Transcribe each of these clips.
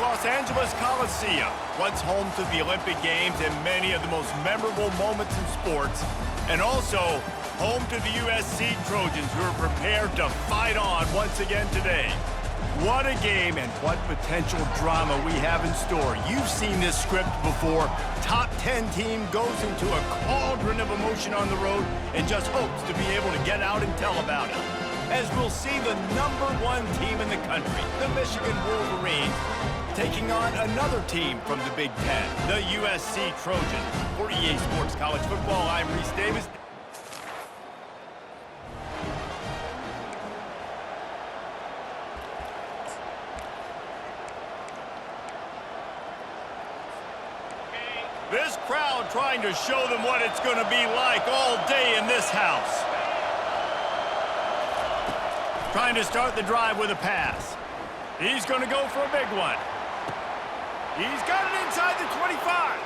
Los Angeles Coliseum, once home to the Olympic Games and many of the most memorable moments in sports, and also home to the USC Trojans, who are prepared to fight on once again today. What a game and what potential drama we have in store. You've seen this script before. Top 10 team goes into a cauldron of emotion on the road and just hopes to be able to get out and tell about it. As we'll see the #1 team in the country, the Michigan Wolverines, taking on another team from the Big Ten, the USC Trojans. For EA Sports College Football, I'm Reese Davis. This crowd trying to show them what it's going to be like all day in this house. Trying to start the drive with a pass. He's going to go for a big one. He's got it inside the 25.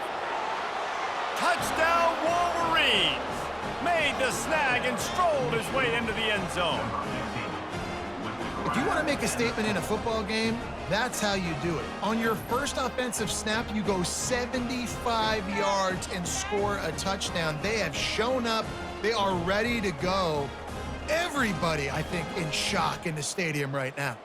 Touchdown Wolverines. Made the snag and strolled his way into the end zone. If you want to make a statement in a football game, that's how you do it. On your first offensive snap, you go 75 yards and score a touchdown. They have shown up. They are ready to go. Everybody, I think, in shock in the stadium right now.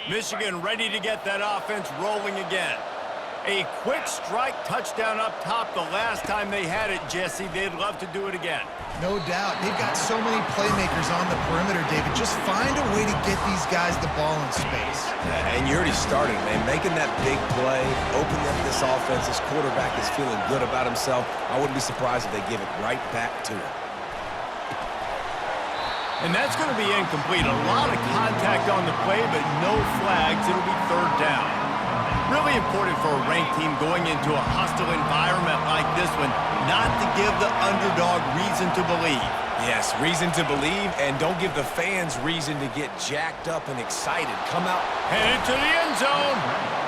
Michigan ready to get that offense rolling again. A quick strike touchdown up top the last time they had it, Jesse. They'd love to do it again. No doubt. They've got so many playmakers on the perimeter, David. Just find a way to get these guys the ball in space. And you're already starting, man. Making that big play, opening up this offense. This quarterback is feeling good about himself. I wouldn't be surprised if they give it right back to him. And that's going to be incomplete. A lot of contact on the play, but no flags. It'll be third down. Really important for a ranked team going into a hostile environment like this one, not to give the underdog reason to believe. Yes, reason to believe, and don't give the fans reason to get jacked up and excited. Come out. Headed to the end zone.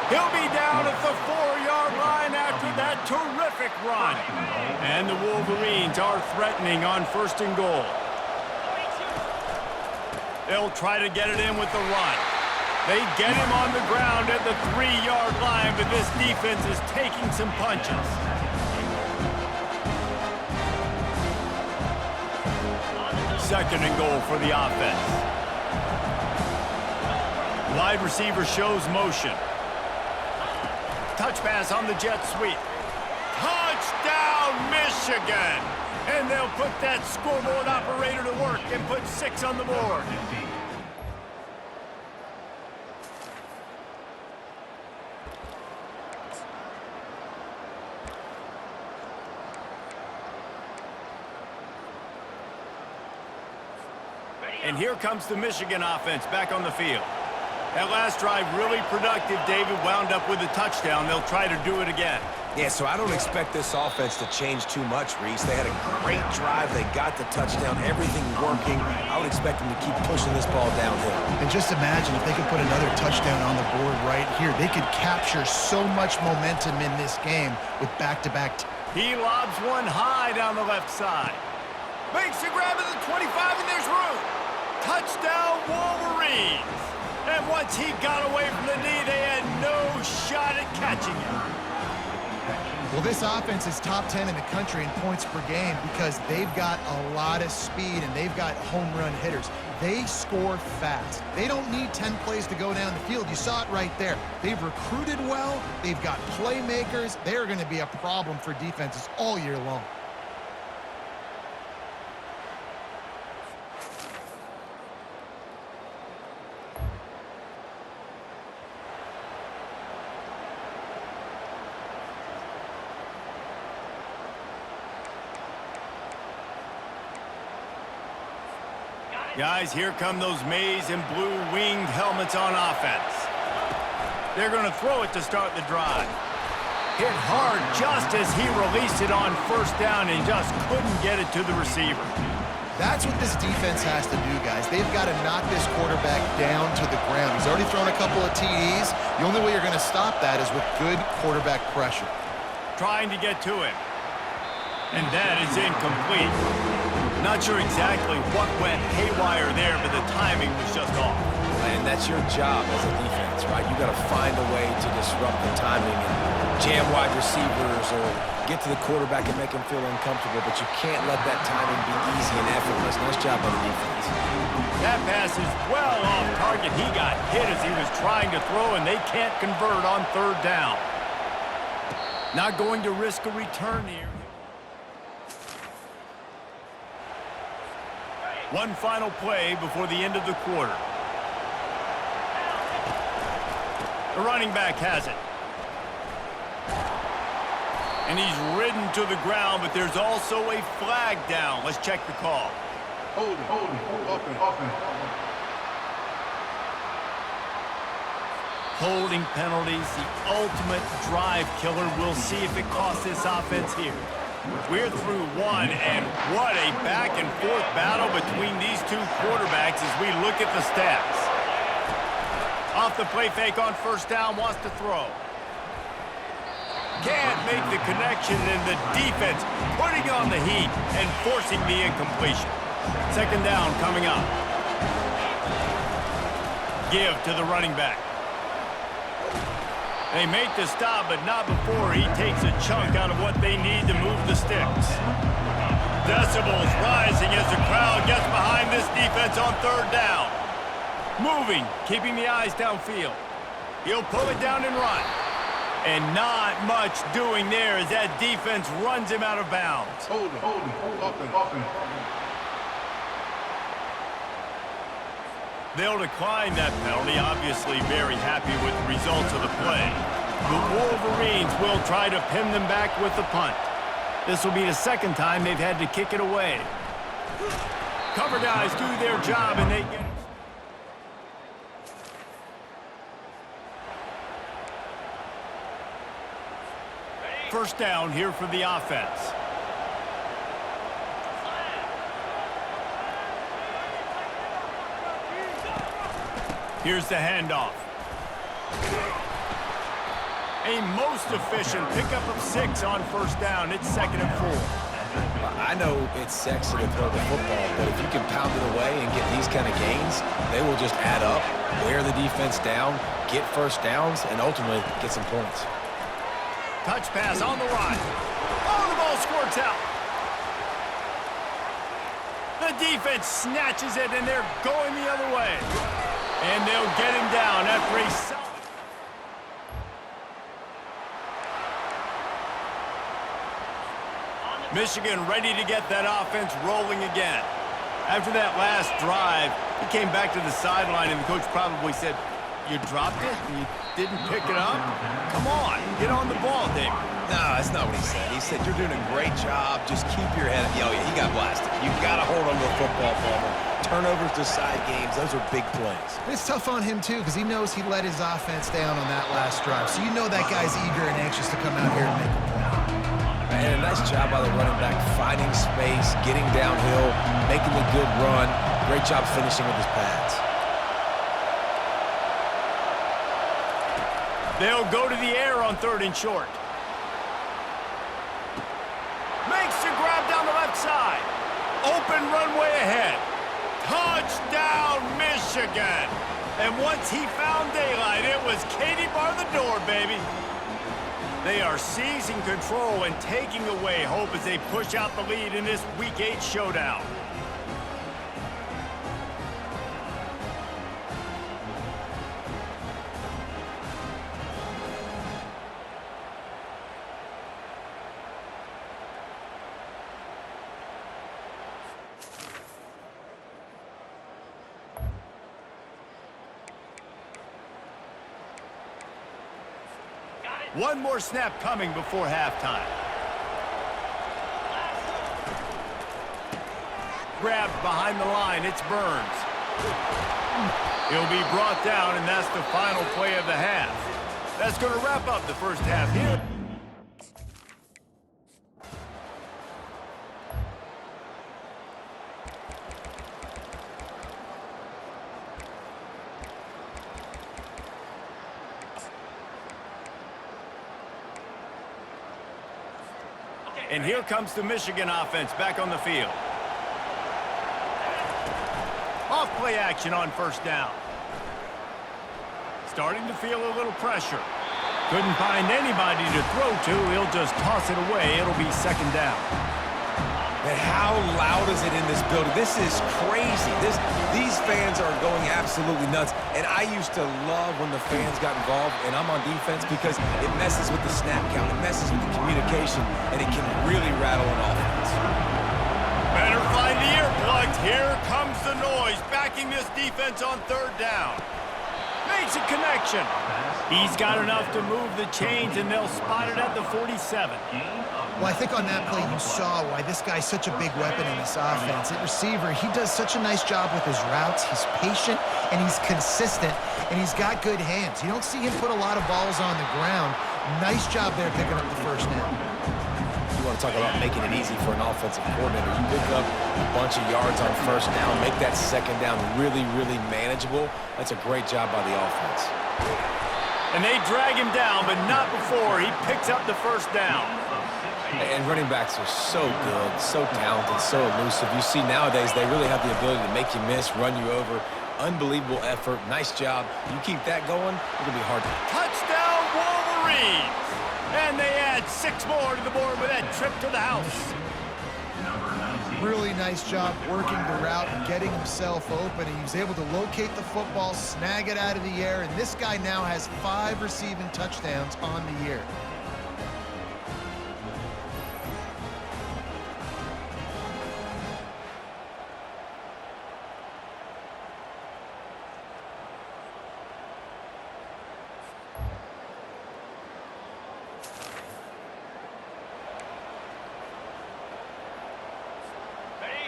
He'll be down at the 4-yard line after that terrific run. And the Wolverines are threatening on 1st and goal. They'll try to get it in with the run. They get him on the ground at the 3-yard line, but this defense is taking some punches. Second and goal for the offense. Wide receiver shows motion. Touch pass on the jet sweep. Touchdown, Michigan! And they'll put that scoreboard operator to work and put 6 on the board. And here comes the Michigan offense back on the field. That last drive really productive. David wound up with a touchdown. They'll try to do it again. Yeah, so I don't expect this offense to change too much, Reese. They had a great drive. They got the touchdown. Everything working. I would expect them to keep pushing this ball downhill. And just imagine if they could put another touchdown on the board right here. They could capture so much momentum in this game with back-to-back. He lobs one high down the left side. Makes the grab at the 25, and there's room. Touchdown, Wolverines. And once he got away from the knee, they had no shot at catching him. Well, this offense is top 10 in the country in points per game because they've got a lot of speed and they've got home run hitters. They score fast. They don't need 10 plays to go down the field. You saw it right there. They've recruited well. They've got playmakers. They're going to be a problem for defenses all year long. Guys, here come those maize and blue winged helmets on offense. They're going to throw it to start the drive. Hit hard just as he released it on 1st down and just couldn't get it to the receiver. That's what this defense has to do, guys. They've got to knock this quarterback down to the ground. He's already thrown a couple of TDs. The only way you're going to stop that is with good quarterback pressure. Trying to get to him. And that is incomplete. Not sure exactly what went haywire there, but the timing was just off. And that's your job as a defense, right? You got to find a way to disrupt the timing and jam wide receivers or get to the quarterback and make him feel uncomfortable, but you can't let that timing be easy and effortless. Nice job by the defense. That pass is well off target. He got hit as he was trying to throw, and they can't convert on third down. Not going to risk a return here. One final play before the end of the quarter. The running back has it. And he's ridden to the ground, but there's also a flag down. Let's check the call. Hold it, offense. Holding penalties, the ultimate drive killer. We'll see if it costs this offense here. We're through one, and what a back-and-forth battle between these two quarterbacks as we look at the stats. Off the play fake on first down, wants to throw. Can't make the connection, and the defense putting on the heat and forcing the incompletion. Second down coming up. Give to the running back. They make the stop, but not before he takes a chunk out of what they need to move the sticks. Decibels rising as the crowd gets behind this defense on third down. Moving, keeping the eyes downfield. He'll pull it down and run. And not much doing there as that defense runs him out of bounds. Hold it, offense. They'll decline that penalty, obviously very happy with the results of the play. The Wolverines will try to pin them back with the punt. This will be the second time they've had to kick it away. Cover guys do their job and they get it. First down here for the offense. Here's the handoff. A most efficient pickup of 6 on first down. It's 2nd and 4. I know it's sexy to throw the football, but if you can pound it away and get these kind of gains, they will just add up, wear the defense down, get first downs, and ultimately get some points. Touch pass on the run. Oh, the ball squirts out. The defense snatches it, and they're going the other way. And they'll get him down after a solid. Michigan ready to get that offense rolling again. After that last drive, he came back to the sideline, and the coach probably said, "You dropped it and you didn't pick it up? Come on, get on the ball, Dave." No, that's not what he said. He said, "You're doing a great job. Just keep your head up." Oh, yeah, he got blasted. You got to hold on to the football, Palmer. Turnovers decide games. Those are big plays. It's tough on him, too, because he knows he let his offense down on that last drive. So you know that guy's eager and anxious to come out here and make a point. And a nice job by the running back, finding space, getting downhill, making the good run. Great job finishing with his pads. They'll go to the air on 3rd and short. Makes the grab down the left side. Open runway ahead. Touchdown, Michigan. And once he found daylight, it was Katie bar the door, baby. They are seizing control and taking away hope as they push out the lead in this Week 8 showdown. One more snap coming before halftime. Grabbed behind the line, it's Burns. He'll be brought down, and that's the final play of the half. That's going to wrap up the first half here. And here comes the Michigan offense back on the field. Off play action on first down. Starting to feel a little pressure. Couldn't find anybody to throw to. He'll just toss it away. It'll be second down. And how loud is it in this building? This is crazy. These fans are going absolutely nuts. And I used to love when the fans got involved, and I'm on defense, because it messes with the snap count. It messes with the communication, and it can really rattle an offense. Better find the earplugs. Here comes the noise, backing this defense on third down. Makes a connection. He's got enough to move the chains, and they'll spot it at the 47. Well, I think on that play you saw why this guy's such a big weapon in this offense. At receiver, he does such a nice job with his routes. He's patient, and he's consistent, and he's got good hands. You don't see him put a lot of balls on the ground. Nice job there picking up the first down. You want to talk about making it easy for an offensive coordinator. You pick up a bunch of yards on first down, make that second down really, really manageable. That's a great job by the offense. And they drag him down, but not before he picks up the first down. And running backs are so good, so talented, so elusive. You see nowadays they really have the ability to make you miss, run you over. Unbelievable effort. Nice job. You keep that going, it'll be hard to... Touchdown, Wolverines! And they add 6 more to the board with that trip to the house. Really nice job working the route and getting himself open. He was able to locate the football, snag it out of the air, and this guy now has 5 receiving touchdowns on the year.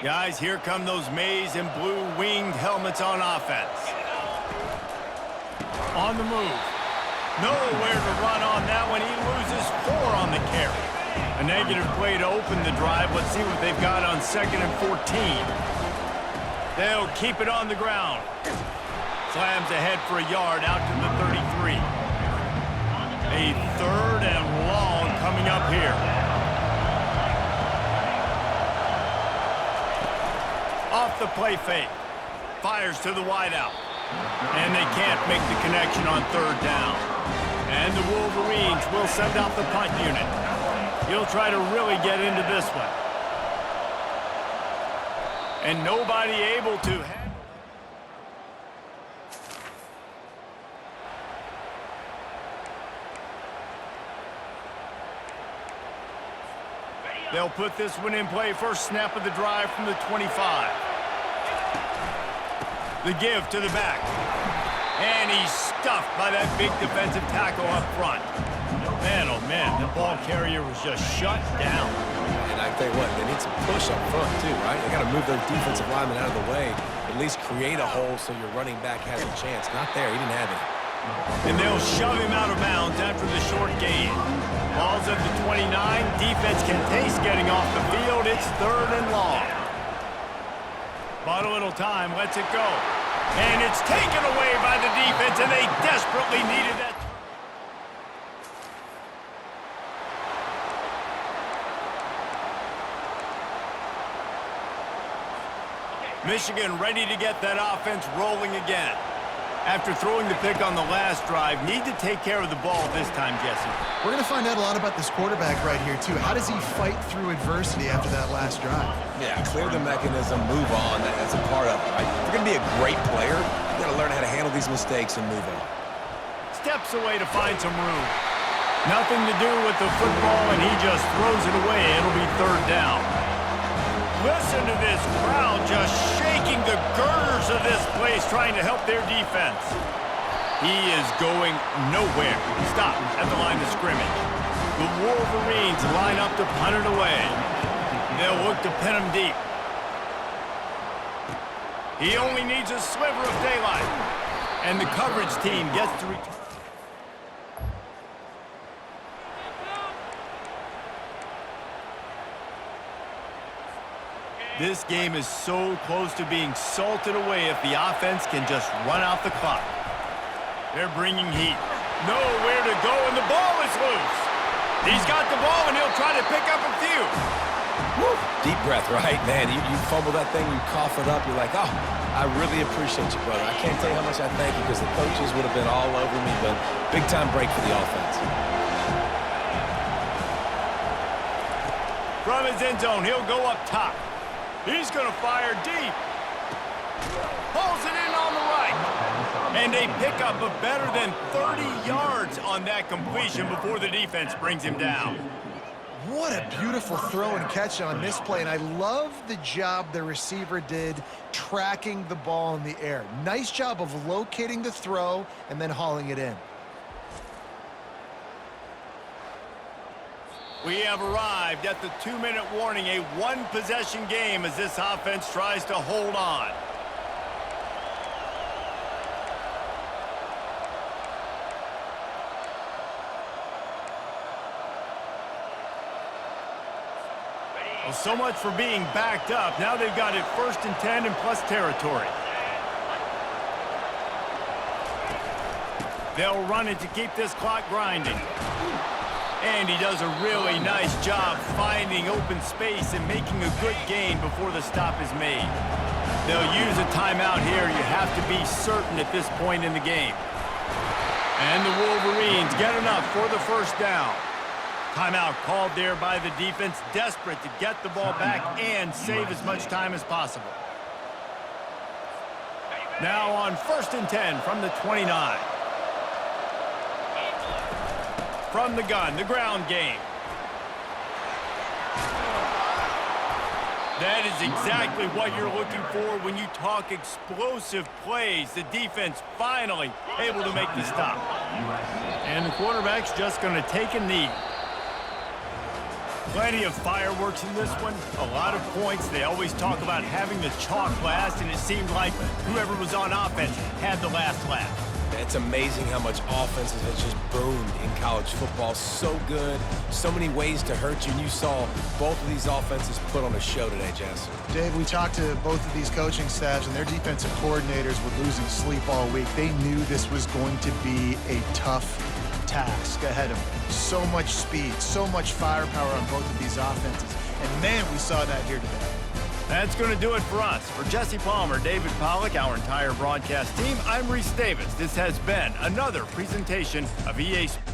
Guys, here come those maize and blue winged helmets on offense. On the move. Nowhere to run on that one. He loses 4 on the carry. A negative play to open the drive. Let's see what they've got on 2nd and 14. They'll keep it on the ground. Slams ahead for a yard out to the 33. A 3rd and long coming up here. Off the play fake. Fires to the wideout. And they can't make the connection on 3rd down. And the Wolverines will send out the punt unit. He'll try to really get into this one. And nobody able to handle. They'll put this one in play. First snap of the drive from the 25. The give to the back. And he's stuffed by that big defensive tackle up front. Man, oh man, the ball carrier was just shut down. And I tell you what, they need some push up front too, right? They got to move their defensive lineman out of the way. At least create a hole so your running back has a chance. Not there, he didn't have it. And they'll shove him out of bounds after the short gain. Ball's at the 29. Defense can taste getting off the field. It's 3rd and long. But a little time lets it go. And it's taken away by the defense, and they desperately needed that. Michigan ready to get that offense rolling again. After throwing the pick on the last drive, need to take care of the ball this time, Jesse. We're going to find out a lot about this quarterback right here, too. How does he fight through adversity after that last drive? Yeah, clear the mechanism, move on. That's a part of it, right? If you're going to be a great player, you got to learn how to handle these mistakes and move on. Steps away to find some room. Nothing to do with the football, and he just throws it away. It'll be 3rd down. Listen to this crowd just shaking the girders of this place, trying to help their defense. He is going nowhere. Stop at the line of scrimmage. The Wolverines line up to punt it away. They'll look to pin him deep. He only needs a sliver of daylight. And the coverage team gets to return. This game is so close to being salted away if the offense can just run out the clock. They're bringing heat. Nowhere to go, and the ball is loose. He's got the ball, and he'll try to pick up a few. you. Woo. Deep breath, right? Man, you fumble that thing, you cough it up, you're like, oh, I really appreciate you, brother. I can't tell you how much I thank you because the coaches would have been all over me, but big-time break for the offense. From his end zone, he'll go up top. He's going to fire deep. Pulls it in on the right. And a pickup of better than 30 yards on that completion before the defense brings him down. What a beautiful throw and catch on this play, and I love the job the receiver did tracking the ball in the air. Nice job of locating the throw and then hauling it in. We have arrived at the 2-minute warning, a one-possession game as this offense tries to hold on. Well, so much for being backed up. Now they've got it 1st and 10 in plus territory. They'll run it to keep this clock grinding. And he does a really nice job finding open space and making a good gain before the stop is made. They'll use a timeout here. You have to be certain at this point in the game. And the Wolverines get enough for the first down. Timeout called there by the defense, desperate to get the ball back and save as much time as possible. Now on 1st and 10 from the 29. From the gun, the ground game. That is exactly what you're looking for when you talk explosive plays. The defense finally able to make the stop. And the quarterback's just going to take a knee. Plenty of fireworks in this one. A lot of points. They always talk about having the chalk last, and it seemed like whoever was on offense had the last laugh. It's amazing how much offenses has just boomed in college football. So good, so many ways to hurt you, and you saw both of these offenses put on a show today, Jess. Dave, we talked to both of these coaching staffs, and their defensive coordinators were losing sleep all week. They knew this was going to be a tough task ahead of them. So much speed, so much firepower on both of these offenses. And man, we saw that here today. That's going to do it for us. For Jesse Palmer, David Pollack, our entire broadcast team, I'm Reese Davis. This has been another presentation of EA Sports.